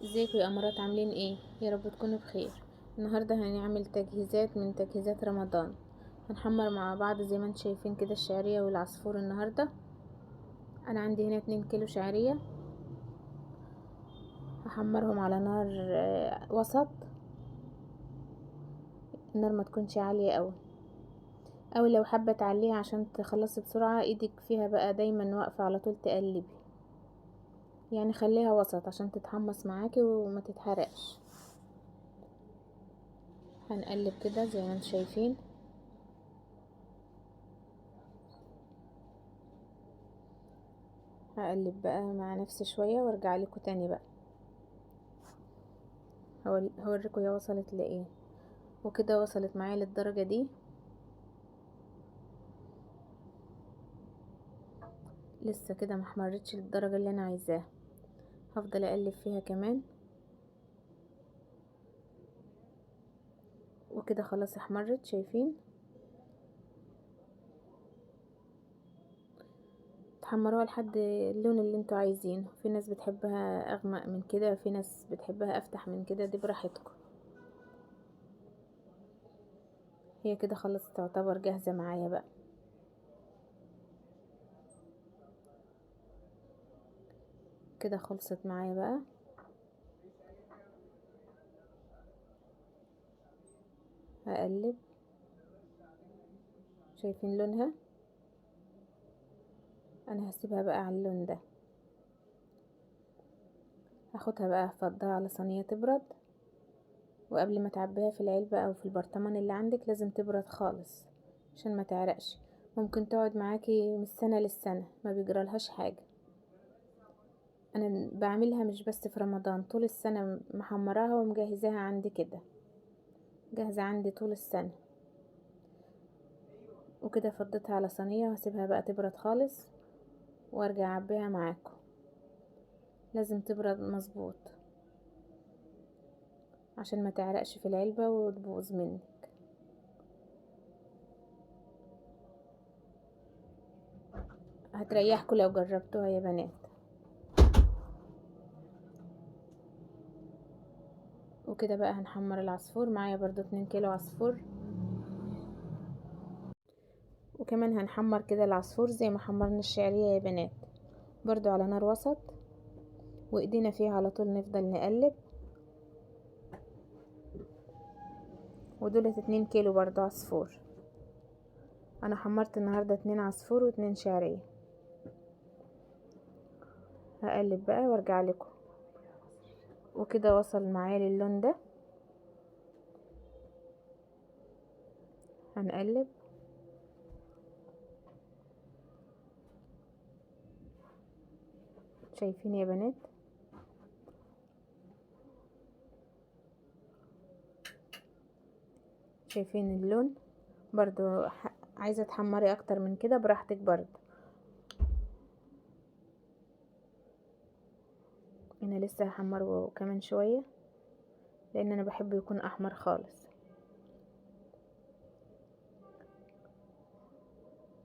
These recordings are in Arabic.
ازيكم يا امارات، عاملين ايه؟ يا رب تكونوا بخير. النهارده هنعمل تجهيزات من تجهيزات رمضان. هنحمر مع بعض زي ما انتم شايفين كده الشعريه والعصفور. النهارده انا عندي هنا 2 كيلو شعريه، هحمرهم على نار وسط. النار ما تكونش عاليه قوي، او لو حابه تعليها عشان تخلصي بسرعه ايدك فيها بقى دايما واقفه على طول تقلبي، يعني خليها وسط عشان تتحمص معاكي وما تتحرقش. هنقلب كده زي ما انتم شايفين. هقلب بقى مع نفسي شويه وارجع لكم تاني بقى هوريكم هي وصلت لايه. وكده وصلت معايا للدرجه دي. لسه كده محمرتش للدرجه اللي انا عايزاها، هفضل اقلب فيها كمان. وكده خلاص احمرت، شايفين؟ تحمروها لحد اللون اللي انتوا عايزينه. في ناس بتحبها اغمق من كده، في ناس بتحبها افتح من كده، دي براحتكم. هي كده خلاص تعتبر جاهزه معايا بقى. كده خلصت معايا بقى. هقلب، شايفين لونها؟ انا هسيبها بقى على اللون ده. هاخدها بقى افضها على صينيه تبرد. وقبل ما تعبيها في العلبة او في البرطمان اللي عندك لازم تبرد خالص عشان ما تعرقش. ممكن تقعد معاكي من السنة للسنة ما بيجرالهاش حاجة. انا بعملها مش بس في رمضان، طول السنة محمراها ومجهزاها عندي كده، جاهزة عندي طول السنة. وكده فضيتها على صينية وهسيبها بقى تبرد خالص وارجع اعبيها معاكم. لازم تبرد مظبوط عشان ما تعرقش في العلبة وتبوظ منك. هتريحكوا لو جربتوها يا بنات. وكده بقى هنحمر العصفور. معايا برضو 2 كيلو عصفور. وكمان هنحمر كده العصفور زي ما حمرنا الشعرية يا بنات، برضو على نار وسط، وايدينا فيها على طول نفضل نقلب. ودولت 2 كيلو برضو عصفور. انا حمرت النهاردة 2 عصفور و2 شعرية. هقلب بقى وارجع لكم. وكده وصل معايا للون ده. هنقلب. شايفين يا بنات؟ شايفين اللون؟ برضو عايزة تحمري اكتر من كده براحتك برضو. انا لسه هحمره كمان شوية لان انا بحب يكون احمر خالص.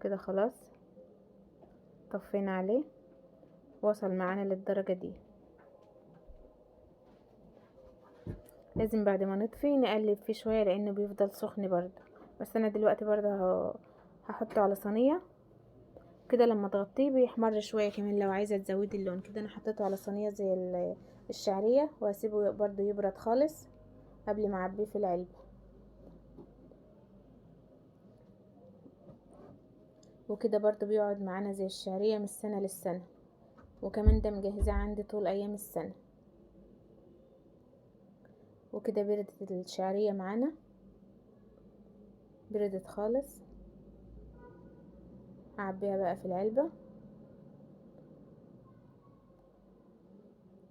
كده خلاص طفينا عليه، وصل معانا للدرجة دي. لازم بعد ما نطفي نقلب فيه شوية لانه بيفضل سخن برضه. بس انا دلوقتي برضه هحطه على صينية كده، لما تغطيه بيحمر شوية كمان لو عايزة تزودي اللون. كده انا حطيته على صينية زي الشعرية، وهسيبه برضه يبرد خالص قبل ما اعبيه في العلبة. وكده برضه بيقعد معانا زي الشعرية من السنة للسنة. وكمان ده مجهزاه عندي طول ايام السنة. وكده بردت الشعرية معانا، بردت خالص. هعبيها بقى في العلبة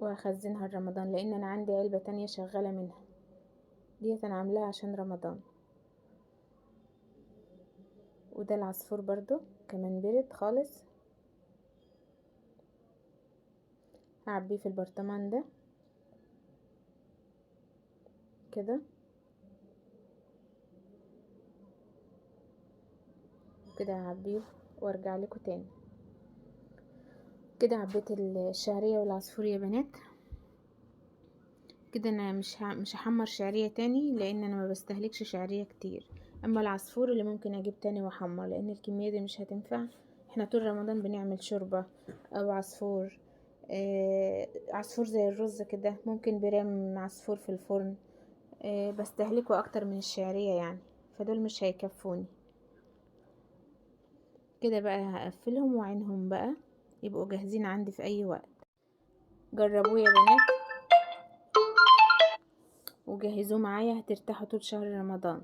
وهخزنها لرمضان، لان انا عندي علبة تانية شغالة منها، ديت انا عاملاها عشان رمضان. وده العصفور برضو كمان برد خالص. هعبيه في البرطمان ده كده. كده هعبيه وارجع لكم تاني. كده عبيت الشعرية والعصفور يا بنات. كده انا مش هحمر شعرية تاني لان انا ما بستهلكش شعرية كتير. اما العصفور اللي ممكن اجيب تاني واحمر لان الكمية دي مش هتنفع. احنا طول رمضان بنعمل شوربة او عصفور. عصفور زي الرز كده، ممكن برام عصفور في الفرن. بستهلكه اكتر من الشعرية يعني، فدول مش هيكفوني. كده بقى هقفلهم وعينهم بقى يبقوا جاهزين عندي في اي وقت. جربوه يا بنات وجهزوه معايا، هترتاحوا طول شهر رمضان.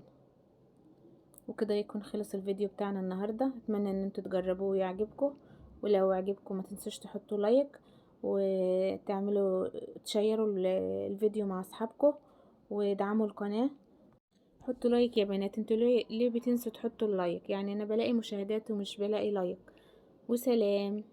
وكده يكون خلص الفيديو بتاعنا النهاردة. اتمنى ان انتوا تجربوه ويعجبكم، ولو عجبكم ما تنسوش تحطوا لايك وتعملوا تشيروا الفيديو مع اصحابكم ودعموا القناة. حطوا لايك يا بنات، انتوا ليه بتنسوا تحطوا اللايك؟ يعني انا بلاقي مشاهدات ومش بلاقي لايك. وسلام.